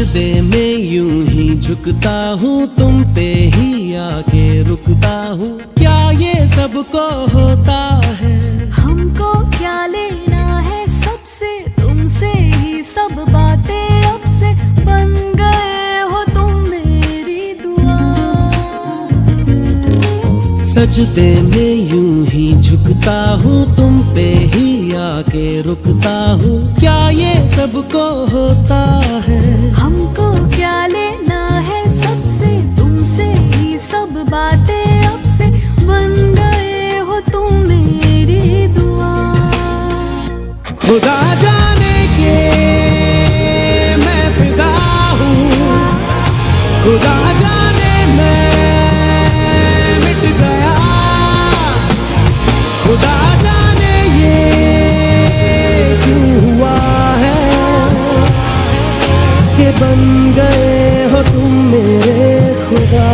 सजदे में यूं ही झुकता हूँ, तुम पे ही आके रुकता हूँ। क्या ये सबको होता है? हमको क्या लेना है सबसे, तुमसे ही सब बातें अब से बन गए हो तुम मेरी दुआ। सजदे में यूं ही झुकता हूँ, तुम पे ही आके रुकता हूँ। क्या ये सबको होता है? हमको क्या लेना है सबसे, तुमसे ही सब बातें अब से बन गए हो तुम मेरी दुआ। खुदा जाने के मैं फिदा हूँ, खुदा जाने मैं मिट गया। खुदा जाने ये क्यों हुआ है कि बन गए हो तुम मेरे खुदा।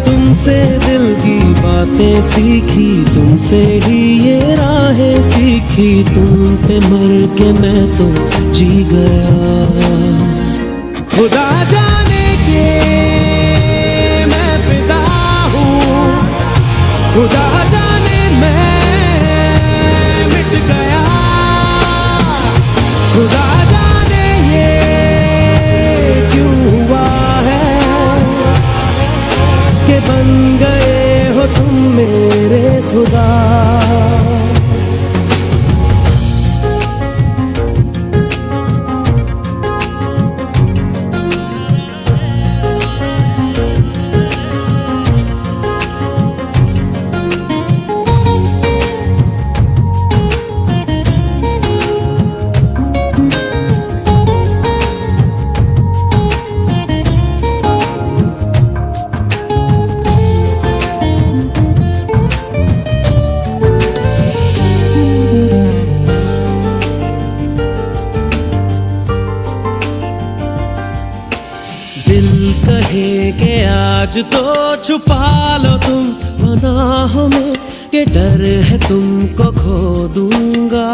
तुमसे दिल की बातें सीखी, तुमसे ही ये राहें सीखी। तुम पे मर के मैं तो जी गया। खुदा जाने के मैं फिदा हूँ, खुदा जाने मैं मिट गया। खुदा जाने ये क्यों हुआ है कि बन गए हो तुम मेरे खुदा। दिल कहे कि आज तो छुपा लो तुम पनाहों में, कि डर है तुमको खो दूंगा।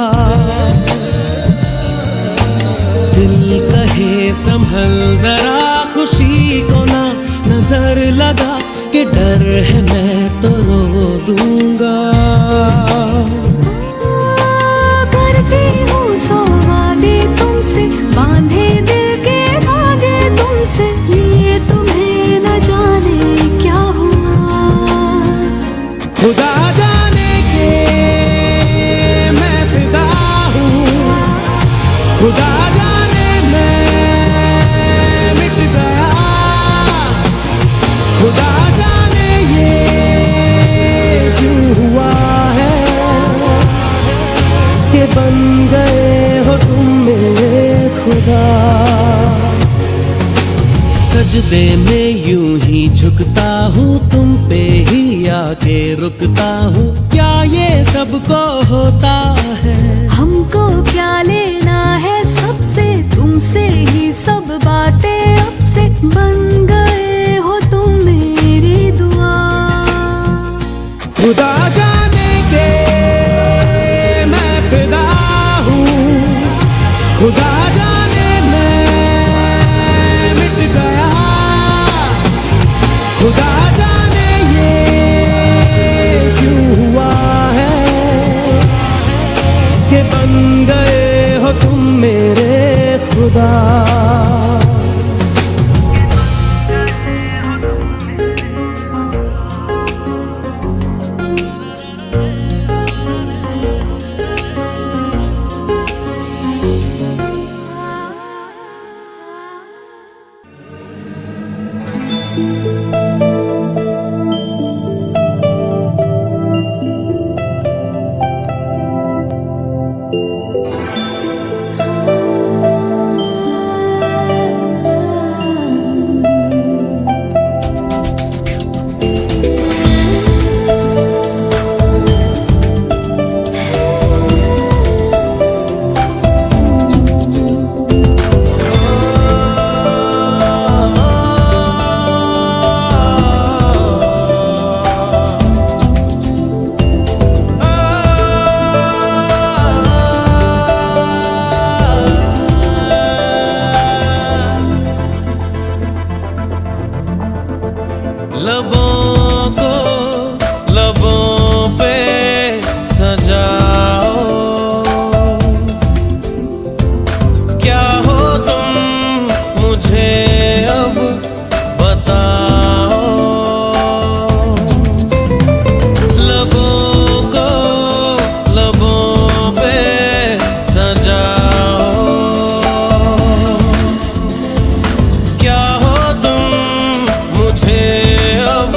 दिल कहे संभल जरा खुशी को ना नजर लगा, कि डर है मैं तो रो दूंगा। करती हूँ सौ वादे तुमसे, बांधे दिल के धागे तुमसे, ये तुम्हें न जाने क्या हुआ। खुदा जाने के मैं फिदा हूँ, खुदा जाने मैं मिट गया। खुदा जाने ये क्यों हुआ है कि बन गए हो तुम मेरे खुदा। सजदे में यूं ही झुकता हूँ, तुम पे ही आके रुकता हूँ। क्या ये सबको होता है? हमको क्या लेना है सबसे, तुमसे ही सब बातें अब से बन गए हो तुम मेरी दुआ। खुदा जाने के मैं फिदा हूँ, खुदा जाने मैं मिट गया। खुदा जाने ये क्यों हुआ है कि बन गए हो तुम मेरे खुदा। लबों को लबों पे सजाओ, क्या हो तुम मुझे अब बताओ। लबों को लबों पे सजाओ, क्या हो तुम मुझे अब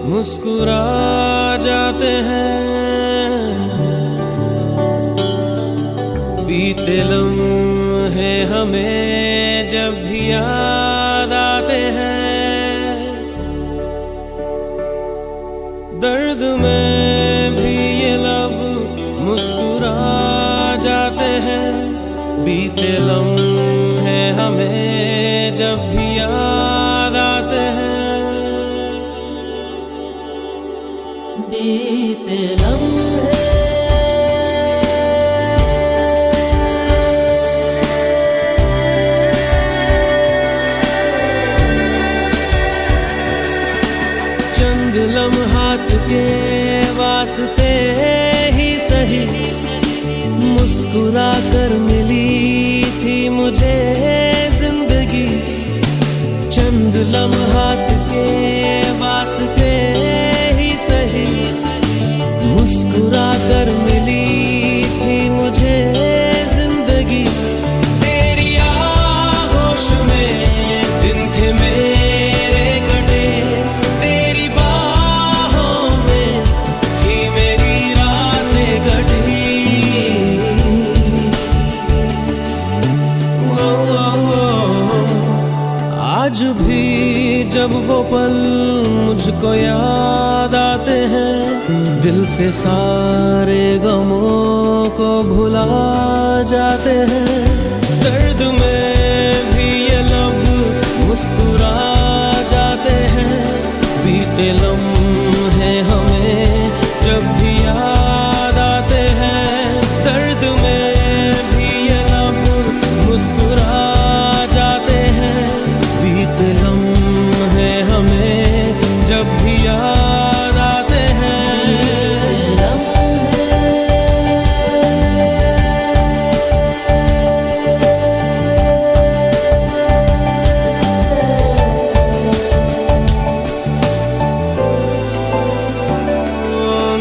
मुस्कुरा जाते हैं। बीते लम्हे हमें जब भी याद आते हैं, दर्द में भी ये लब मुस्कुरा जाते हैं। बीते लम्हे हमें जब भी याद आते हैं, बीते लम्हे चंद लम्हात के वास्ते ही सही मुस्कुरा कर मिली थी मुझे जिंदगी। चंद लम्हात के वास्ते ही सही मुस्कुरा कर मिली थी मुझे जिंदगी। तेरी आगोश में दिन थे मेरे कटे, तेरी बाहों में थी मेरी रातें कटी। आज भी जब वो पल मुझको याद आते हैं, दिल से सारे गमों को भुला जाते हैं। दर्द में भी ये लब मुस्कुरा जाते हैं। बीते लम्हे हमें जब भी याद आते हैं, दर्द में भी ये लब मुस्कुरा जाते हैं। बीते लम्हे हमें जब भी याद आते हैं,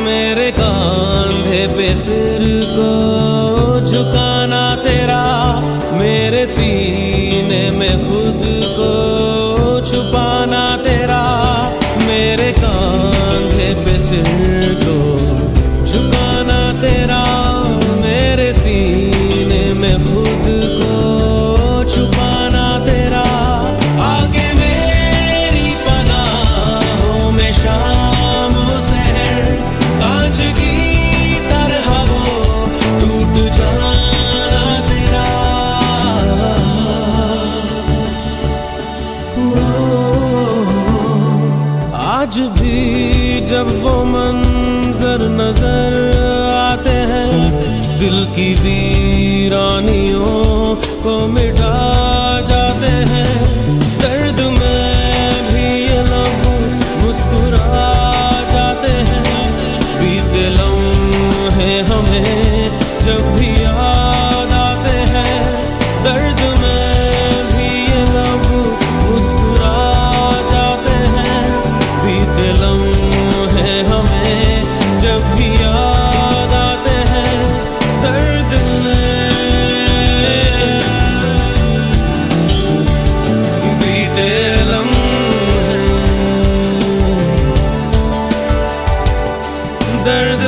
मेरे कांधे पे सिर को झुकाना तेरा, मेरे सीने में खुद को छुपाना तेरा। मेरे कांधे पे सिर को झुकाना तेरा, मेरे सीने में खुद को छुपाना तेरा। आगे मेरी पनाहों में शाम सहर, कांच की तरह वो टूट जाना तेरा। आज भी जब वो मंजर नजर आते हैं, दिल की वीरानियों को मिटा जाते हैं। दर्द में भी ये लब मुस्कुरा जाते हैं। बीते लम्हे हमें जब भी याद आते हैं, दर्द में भी ये लब मुस्कुरा जाते हैं। बीते लम्हे हमें जब भी याद आते हैं, दर्द में बीते लम्हे दर्द